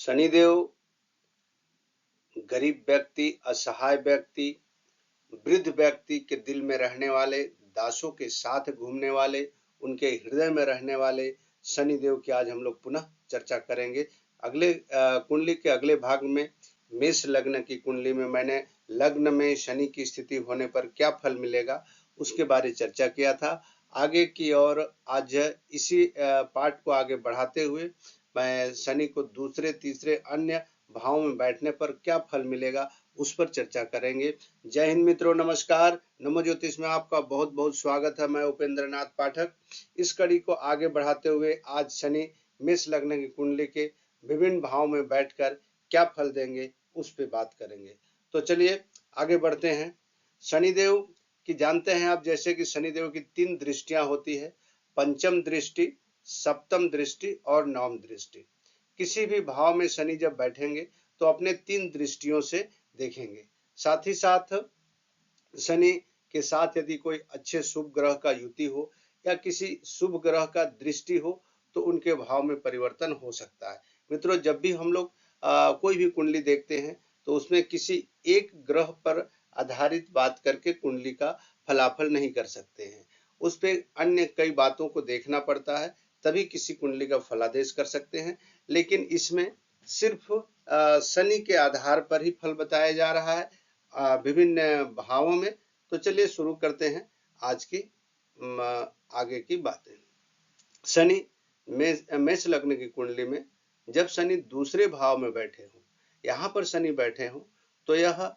शनिदेव गरीब व्यक्ति, असहाय व्यक्ति, वृद्ध व्यक्ति के दिल में रहने वाले, दासों के साथ घूमने वाले, उनके हृदय में रहने वाले शनिदेव की आज हम लोग पुनः चर्चा करेंगे। अगले कुंडली के अगले भाग में मेष लग्न की कुंडली में मैंने लग्न में शनि की स्थिति होने पर क्या फल मिलेगा उसके बारे में चर्चा किया था। आगे की ओर आज इसी पाठ को आगे बढ़ाते हुए मैं शनि को दूसरे तीसरे अन्य भाव में बैठने पर क्या फल मिलेगा उस पर चर्चा करेंगे। जय हिंद मित्रों, नमस्कार। नमो ज्योतिष में आपका बहुत बहुत स्वागत है। मैं उपेंद्र नाथ पाठक। इस कड़ी को आगे बढ़ाते हुए आज शनि मेष लग्न की कुंडली के विभिन्न भाव में बैठकर क्या फल देंगे उस पे बात करेंगे। तो चलिए आगे बढ़ते हैं। शनिदेव की जानते हैं आप, जैसे कि शनिदेव की 3 दृष्टियां होती है, पंचम दृष्टि, सप्तम दृष्टि और नवम दृष्टि। किसी भी भाव में शनि जब बैठेंगे तो अपने 3 दृष्टियों से देखेंगे। साथ ही साथ शनि के साथ यदि कोई अच्छे शुभ ग्रह का युति हो या किसी शुभ ग्रह का दृष्टि हो तो उनके भाव में परिवर्तन हो सकता है। मित्रों, जब भी हम लोग कोई भी कुंडली देखते हैं तो उसमें किसी एक ग्रह पर आधारित बात करके कुंडली का फलाफल नहीं कर सकते हैं। उस पे अन्य कई बातों को देखना पड़ता है, तभी किसी कुंडली का फलादेश कर सकते हैं। लेकिन इसमें सिर्फ शनि के आधार पर ही फल बताया जा रहा है विभिन्न भावों में। तो चलिए शुरू करते हैं आज की आगे की बातें। शनि मेष लग्न की कुंडली में जब शनि दूसरे भाव में बैठे हों, यहाँ पर शनि बैठे हों तो यह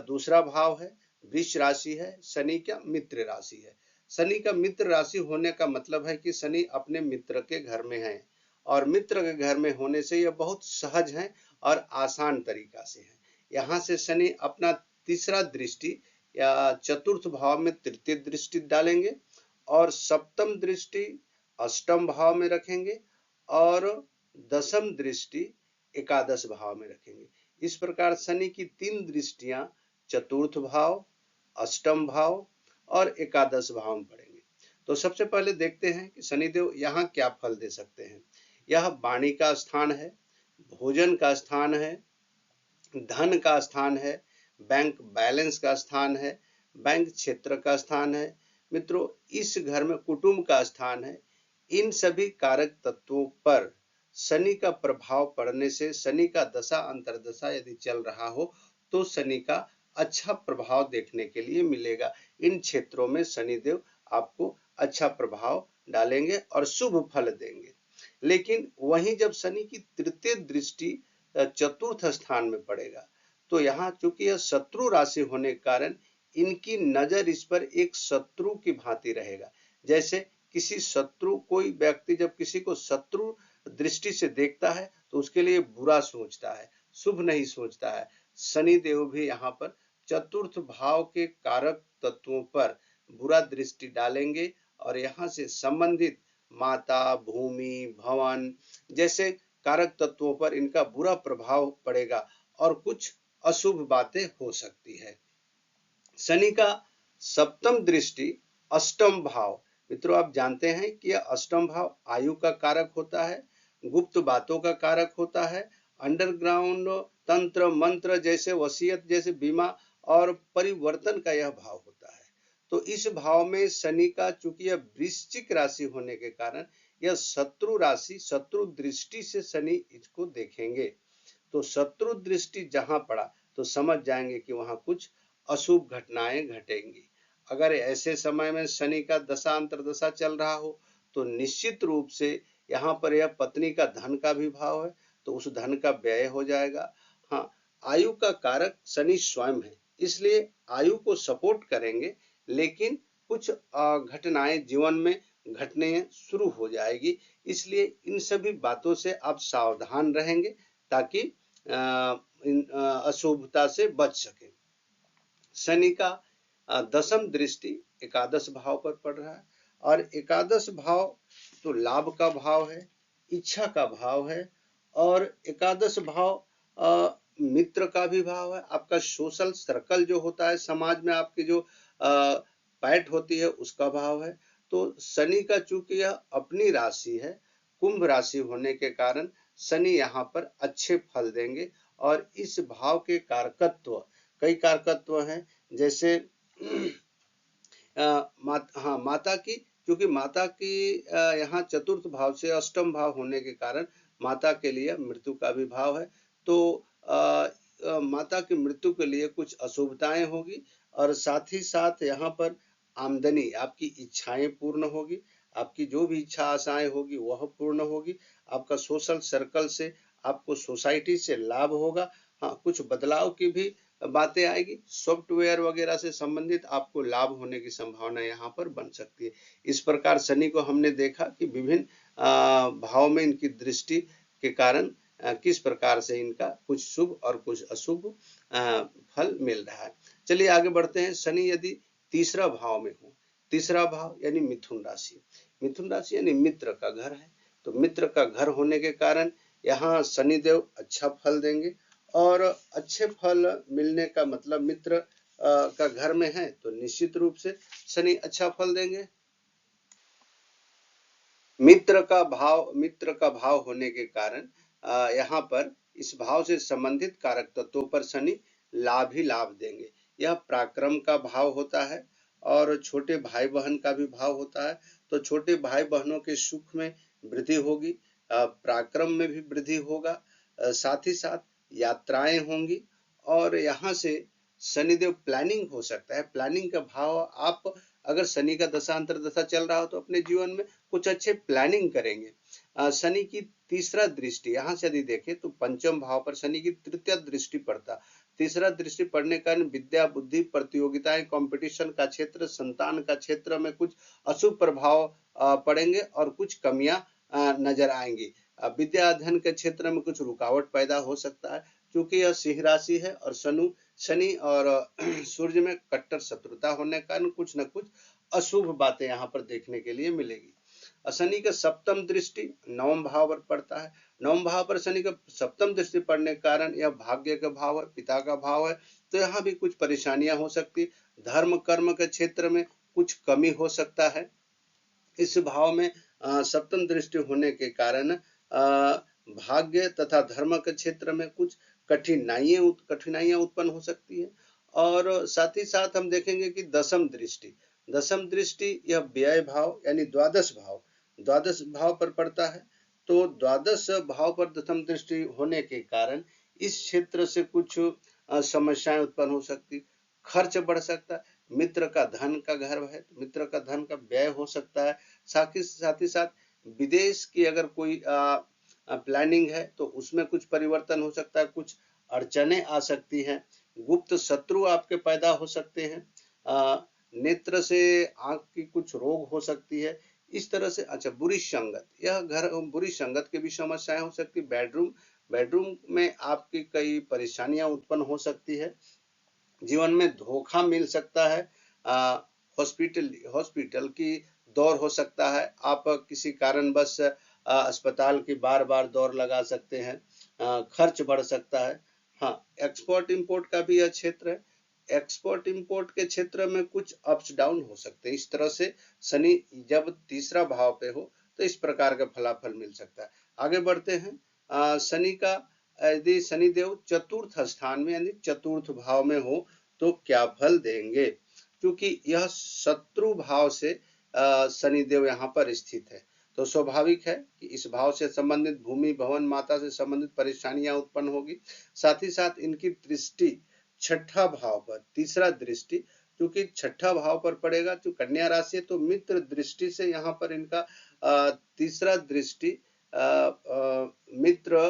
दूसरा भाव है, वृष राशि है, शनि का मित्र राशि है। शनि का मित्र राशि होने का मतलब है कि शनि अपने मित्र के घर में है और मित्र के घर में होने से यह बहुत सहज है और आसान तरीका से है। यहाँ से शनि अपना तीसरा दृष्टि या चतुर्थ भाव में तृतीय दृष्टि डालेंगे और सप्तम दृष्टि अष्टम भाव में रखेंगे और दशम दृष्टि एकादश भाव में रखेंगे। इस प्रकार शनि की 3 दृष्टियां चतुर्थ भाव, अष्टम भाव और एकादश भाव में पड़ेंगे। तो सबसे पहले देखते हैं कि शनिदेव यहाँ क्या फल दे सकते हैं। यह वाणी का स्थान है, भोजन का स्थान है, धन का स्थान है, बैंक बैलेंस का स्थान है, बैंक क्षेत्र का स्थान है। मित्रों, इस घर में कुटुंब का स्थान है। इन सभी कारक तत्वों पर शनि का प्रभाव पड़ने से शनि का दशा अंतरदशा यदि चल रहा हो तो शनि का अच्छा प्रभाव देखने के लिए मिलेगा। इन क्षेत्रों में शनिदेव आपको अच्छा प्रभाव डालेंगे और शुभ फल देंगे। लेकिन वहीं जब शनि की तृतीय दृष्टि चतुर्थ स्थान में पड़ेगा तो यहाँ चूंकि यह शत्रु राशि होने के कारण इनकी नजर इस पर एक शत्रु की भांति रहेगा। जैसे किसी शत्रु, कोई व्यक्ति जब किसी को शत्रु दृष्टि से देखता है तो उसके लिए बुरा सोचता है, शुभ नहीं सोचता है। शनिदेव भी यहाँ पर चतुर्थ भाव के कारक तत्वों पर बुरा दृष्टि डालेंगे और यहाँ से संबंधित माता, भूमि, भवन जैसे कारक तत्वों पर इनका बुरा प्रभाव पड़ेगा और कुछ अशुभ बातें हो सकती है। शनि का सप्तम दृष्टि अष्टम भाव, मित्रों आप जानते हैं कि यह अष्टम भाव आयु का कारक होता है, गुप्त बातों का कारक होता है, अंडरग्राउंड तंत्र मंत्र जैसे वसीयत जैसे बीमा और परिवर्तन का यह भाव होता है। तो इस भाव में शनि का चूंकि यह वृश्चिक राशि होने के कारण यह शत्रु राशि, शत्रु दृष्टि से शनि इसको देखेंगे। तो शत्रु दृष्टि जहां पड़ा तो समझ जाएंगे कि वहां कुछ अशुभ घटनाएं घटेंगी। अगर ऐसे समय में शनि का दशा अंतरदशा चल रहा हो तो निश्चित रूप से यहाँ पर यह पत्नी का धन का भी भाव है तो उस धन का व्यय हो जाएगा। हाँ, आयु का कारक शनि स्वयं है, इसलिए आयु को सपोर्ट करेंगे, लेकिन कुछ घटनाएं जीवन में घटने शुरू हो जाएगी। इसलिए इन सभी बातों से आप सावधान रहेंगे ताकि अशुभता से बच सके। शनि का दशम दृष्टि एकादश भाव पर पड़ रहा है और एकादश भाव तो लाभ का भाव है, इच्छा का भाव है और एकादश भाव मित्र का भी भाव है। आपका सोशल सर्कल जो होता है, समाज में आपकी जो पैठ होती है उसका भाव है। तो शनि का चूंकि यह अपनी राशि है, कुंभ राशि होने के कारण शनि यहाँ पर अच्छे फल देंगे। और इस भाव के कारकत्व, कई कारकत्व हैं, जैसे माता की, क्योंकि माता की यहाँ चतुर्थ भाव से अष्टम भाव होने के कारण माता के लिए मृत्यु का भी भाव है। तो माता की मृत्यु के लिए कुछ अशुभताएं होगी, और साथ ही साथ यहाँ पर आमदनी, आपकी इच्छाएं पूर्ण होगी, आपकी जो भी इच्छा आशाएं होगी वह पूर्ण होगी। आपका सोशल सर्कल से, आपको सोसाइटी से लाभ होगा। हाँ, कुछ बदलाव की भी बातें आएगी, सॉफ्टवेयर वगैरह से संबंधित आपको लाभ होने की संभावना यहाँ पर बन सकती है। इस प्रकार शनि को हमने देखा कि विभिन्न भाव में इनकी दृष्टि के कारण किस प्रकार से इनका कुछ शुभ और कुछ अशुभ फल मिल रहा है। चलिए आगे बढ़ते हैं। शनि यदि तीसरा भाव में हो, तीसरा भाव यानी मिथुन राशि, मिथुन राशि यानी मित्र का घर है, तो मित्र का घर होने के कारण यहाँ शनिदेव अच्छा फल देंगे। और अच्छे फल मिलने का मतलब मित्र का घर में है तो निश्चित रूप से शनि अच्छा फल देंगे। मित्र का भाव होने के कारण यहाँ पर इस भाव से संबंधित कारक तत्वों पर शनि लाभ ही लाभ देंगे। यह पराक्रम का भाव होता है और छोटे भाई बहन का भी भाव होता है, तो छोटे भाई बहनों के सुख में वृद्धि होगी, पराक्रम में भी वृद्धि होगा, साथ ही साथ यात्राएं होंगी। और यहाँ से शनिदेव प्लानिंग हो सकता है, प्लानिंग का भाव, आप अगर शनि का दशा अंतर दशा चल रहा हो तो अपने जीवन में कुछ अच्छे प्लानिंग करेंगे। शनि की तीसरा दृष्टि यहाँ से यदि देखें तो पंचम भाव पर शनि की तृतीय दृष्टि पड़ता, तीसरा दृष्टि पड़ने के कारण विद्या बुद्धि प्रतियोगिताएं कंपटीशन का क्षेत्र, संतान का क्षेत्र में कुछ अशुभ प्रभाव पड़ेंगे और कुछ कमियां नजर आएंगी। विद्या अध्ययन के क्षेत्र में कुछ रुकावट पैदा हो सकता है, क्योंकि यह सिंह राशि है और शनि और सूर्य में कट्टर शत्रुता होने के कारण कुछ न कुछ अशुभ बातें यहाँ पर देखने के लिए मिलेगी। शनि का सप्तम दृष्टि नवम भाव पर पड़ता है, नवम भाव पर शनि का सप्तम दृष्टि पड़ने के कारण यह भाग्य का भाव है, पिता का भाव है, तो यहाँ भी कुछ परेशानियां हो सकती, धर्म कर्म के क्षेत्र में कुछ कमी हो सकता है। इस भाव में सप्तम दृष्टि होने के कारण भाग्य तथा धर्म के क्षेत्र में कुछ कठिनाइयां उत्पन्न हो सकती है। और साथ ही साथ हम देखेंगे कि दसम दृष्टि यह व्यय भाव यानी द्वादश भाव पर पड़ता है, तो द्वादश भाव पर दसम दृष्टि होने के कारण इस क्षेत्र से कुछ समस्याएं उत्पन्न हो सकती, खर्च बढ़ सकता है, मित्र का धन का घर है तो मित्र का धन का व्यय हो सकता है। साथ ही साथ विदेश की अगर कोई प्लानिंग है तो उसमें कुछ परिवर्तन हो सकता है, कुछ अड़चने आ सकती हैं, गुप्त शत्रु आपके पैदा हो सकते हैं, नेत्र से आंख की कुछ रोग हो सकती है। इस तरह से अच्छा बुरी संगत, यह घर बुरी संगत की भी समस्याएं हो सकती, बेडरूम में आपकी कई परेशानियां उत्पन्न हो सकती है, जीवन में धोखा मिल सकता है, हॉस्पिटल की दौड़ हो सकता है, आप किसी कारणवश अस्पताल की बार दौड़ लगा सकते हैं, खर्च बढ़ सकता है। हाँ, एक्सपोर्ट इंपोर्ट का भी यह क्षेत्र है, एक्सपोर्ट इंपोर्ट के क्षेत्र में कुछ अप्स डाउन हो सकते हैं। इस तरह से शनि जब तीसरा भाव पे हो तो इस प्रकार का फलाफल मिल सकता है। आगे बढ़ते हैं। शनि का यदि शनिदेव चतुर्थ स्थान में यानी चतुर्थ भाव में हो तो क्या फल देंगे, क्योंकि यह शत्रु भाव से शनिदेव यहाँ पर स्थित है, तो स्वाभाविक है कि इस भाव से संबंधित भूमि भवन माता से संबंधित परेशानियां उत्पन्न होगी। साथ ही साथ इनकी दृष्टि छठा भाव पर, तीसरा दृष्टि क्योंकि छठा भाव पर पड़ेगा, जो कन्या राशि है तो मित्र दृष्टि से यहाँ पर इनका तीसरा दृष्टि मित्र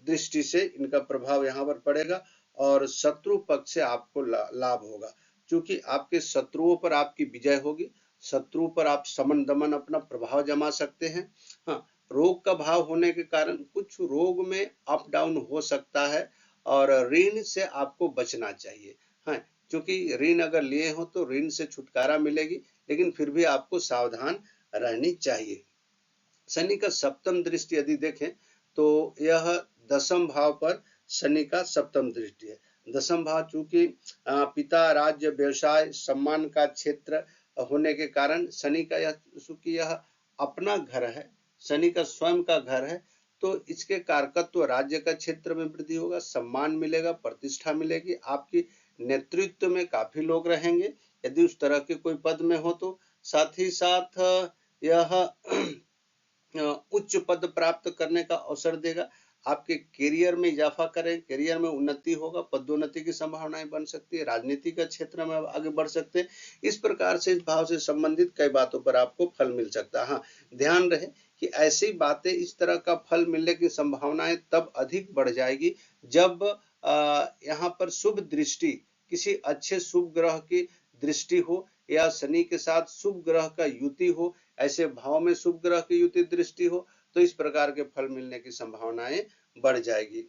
दृष्टि से इनका प्रभाव यहाँ पर पड़ेगा और शत्रु पक्ष से आपको लाभ होगा, क्योंकि आपके शत्रुओं पर आपकी विजय होगी, शत्रु पर आप समन दमन अपना प्रभाव जमा सकते हैं। हाँ, रोग का भाव होने के कारण कुछ रोग में अप डाउन हो सकता है और ऋण से आपको बचना चाहिए। हाँ, क्योंकि ऋण अगर लिए हो तो ऋण से छुटकारा मिलेगी, लेकिन फिर भी आपको सावधान रहनी चाहिए। शनि का सप्तम दृष्टि यदि देखें तो यह दसम भाव पर शनि का सप्तम दृष्टि है। दसम भाव चूंकि पिता राज्य व्यवसाय सम्मान का क्षेत्र होने के कारण शनि का यह चूंकि यह अपना घर है, शनि का स्वयं का घर है, तो इसके कारकत्व राज्य का क्षेत्र में वृद्धि होगा, सम्मान मिलेगा, प्रतिष्ठा मिलेगी, आपकी नेतृत्व में काफी लोग रहेंगे यदि उस तरह के कोई पद में हो तो। साथ ही साथ यह उच्च पद प्राप्त करने का अवसर देगा, आपके करियर में इजाफा करें, करियर में उन्नति होगा, पदोन्नति की संभावनाएं बन सकती है, राजनीति का क्षेत्र में आगे बढ़ सकते हैं। इस प्रकार से इस भाव से संबंधित कई बातों पर आपको फल मिल सकता है। हाँ, ध्यान रहे कि ऐसी बातें, इस तरह का फल मिलने की संभावनाएं तब अधिक बढ़ जाएगी जब यहाँ पर शुभ दृष्टि, किसी अच्छे शुभ ग्रह की दृष्टि हो या शनि के साथ शुभ ग्रह का युति हो, ऐसे भाव में शुभ ग्रह की युति दृष्टि हो, तो इस प्रकार के फल मिलने की संभावनाएं बढ़ जाएगी।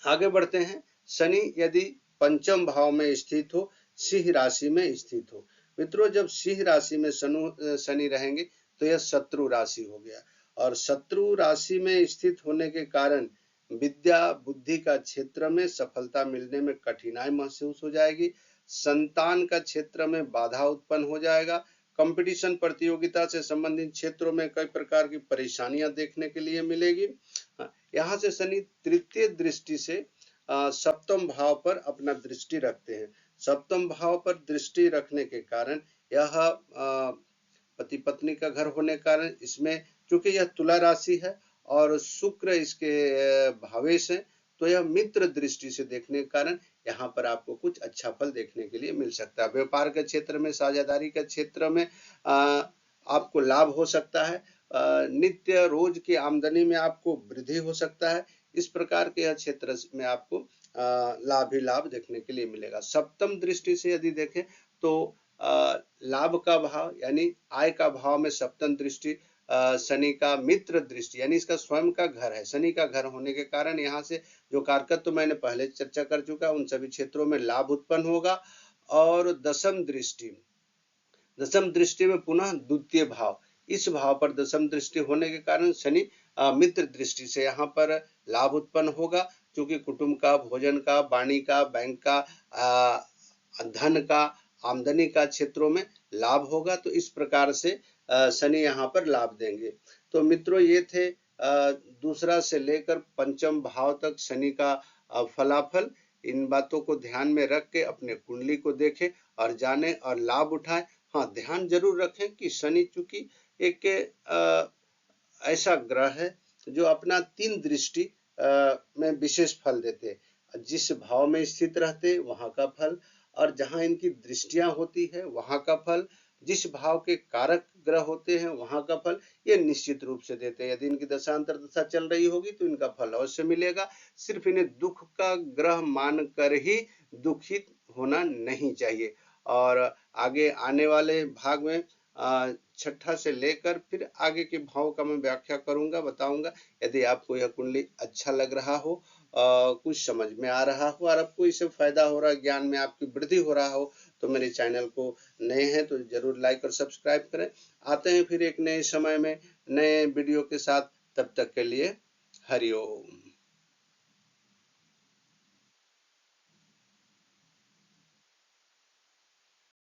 आगे बढ़ते हैं। शनि यदि पंचम भाव में स्थित हो, सिंह राशि में स्थित हो, मित्रों जब सिंह राशि में शनि रहेंगे तो यह शत्रु राशि हो गया, और शत्रु राशि में स्थित होने के कारण विद्या बुद्धि का क्षेत्र में सफलता मिलने में कठिनाई महसूस हो जाएगी, संतान का क्षेत्र में बाधा उत्पन्न हो जाएगा, कंपटीशन प्रतियोगिता से संबंधित क्षेत्रों में कई प्रकार की परेशानियां देखने के लिए मिलेगी। यहाँ से शनि तृतीय दृष्टि से सप्तम भाव पर अपना दृष्टि रखते हैं। सप्तम भाव पर दृष्टि रखने के कारण यह पति पत्नी का घर होने के कारण इसमें, क्योंकि यह तुला राशि है और शुक्र इसके भावेश है, तो यह मित्र दृष्टि से देखने के कारण यहाँ पर आपको कुछ अच्छा फल देखने के लिए मिल सकता है। व्यापार के क्षेत्र में, साझेदारी के क्षेत्र में आपको लाभ हो सकता है, नित्य रोज की आमदनी में आपको वृद्धि हो सकता है। इस प्रकार के यह क्षेत्र में आपको लाभ ही लाभ देखने के लिए मिलेगा। सप्तम दृष्टि से यदि देखें तो लाभ का भाव यानी आय का भाव में सप्तम दृष्टि शनि का मित्र दृष्टि यानी इसका स्वयं का घर है, शनि का घर होने के कारण यहाँ से जो कारकत्व तो मैंने पहले चर्चा कर चुका, उन सभी क्षेत्रों में लाभ उत्पन्न होगा। और दसम दृष्टि में पुनः द्वितीय भाव, इस भाव पर दसम दृष्टि होने के कारण शनि मित्र दृष्टि से यहाँ पर लाभ उत्पन्न होगा, क्योंकि कुटुंब का, भोजन का, वाणी का, बैंक का, धन का, आमदनी का क्षेत्रों में लाभ होगा। तो इस प्रकार से शनि यहाँ पर लाभ देंगे। तो मित्रों ये थे दूसरा से लेकर पंचम भाव तक शनि का फलाफल। इन बातों को ध्यान में रख के अपने कुंडली को देखें और जाने और लाभ उठाएं। हाँ, ध्यान जरूर रखें कि शनि चूंकि एक ऐसा ग्रह है जो अपना 3 दृष्टि में विशेष फल देते, जिस भाव में स्थित रहते वहां का फल, और जहां इनकी दृष्टियां होती है वहां का फल, जिस भाव के कारक ग्रह होते हैं वहां का फल, ये निश्चित रूप से देते हैं। यदि इनकी दशा अंतर्दशा चल रही होगी तो इनका फल अवश्य मिलेगा। सिर्फ इन्हें दुख का ग्रह मानकर ही दुखित होना नहीं चाहिए। और आगे आने वाले भाग में छठा से लेकर फिर आगे के भाव का मैं व्याख्या करूंगा, बताऊंगा। यदि आपको यह कुंडली अच्छा लग रहा हो, कुछ समझ में आ रहा हो और आपको इससे फायदा हो रहा है, ज्ञान में आपकी वृद्धि हो रहा हो, तो मेरे चैनल को नए हैं तो जरूर लाइक और सब्सक्राइब करें। आते हैं फिर एक नए समय में नए वीडियो के साथ, तब तक के लिए हरि ओम।